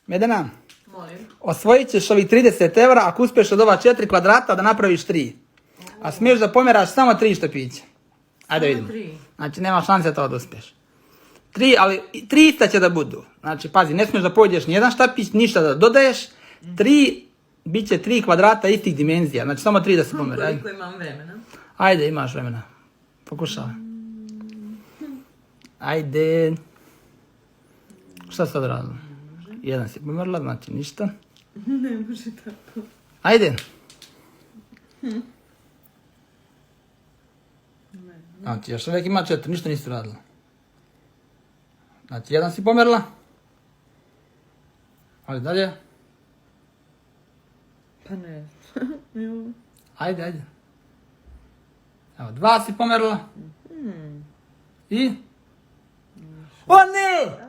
Medena, Molim. osvojit ćeš ovih 30 evra ako uspiješ od ova 4 kvadrata da napraviš 3. A smiješ da pomjeraš samo 3 štapića. Ajde vidimo. 3. Znači nema šanse to da uspiješ. 3, ali 3 ista će da budu. Znači pazi, ne smiješ da pojedeš nijedan štapić, ništa da dodaješ. 3, bit će 3 kvadrata istih dimenzija. Znači samo 3 da se pomjera. Ajde. Koliko imam vremena? Ajde, imaš vremena. Pokušavaj. Ajde. Šta si sad radila? Jedan si pomjerila, znači ništa. Ne može tako. Ajde. Znači, još uvijek ima 4, ništa nisi radila. Znači, jedan si pomjerila. Ajde dalje. Pa ne. Ajde. Evo, 2 si pomjerila. I? O ne!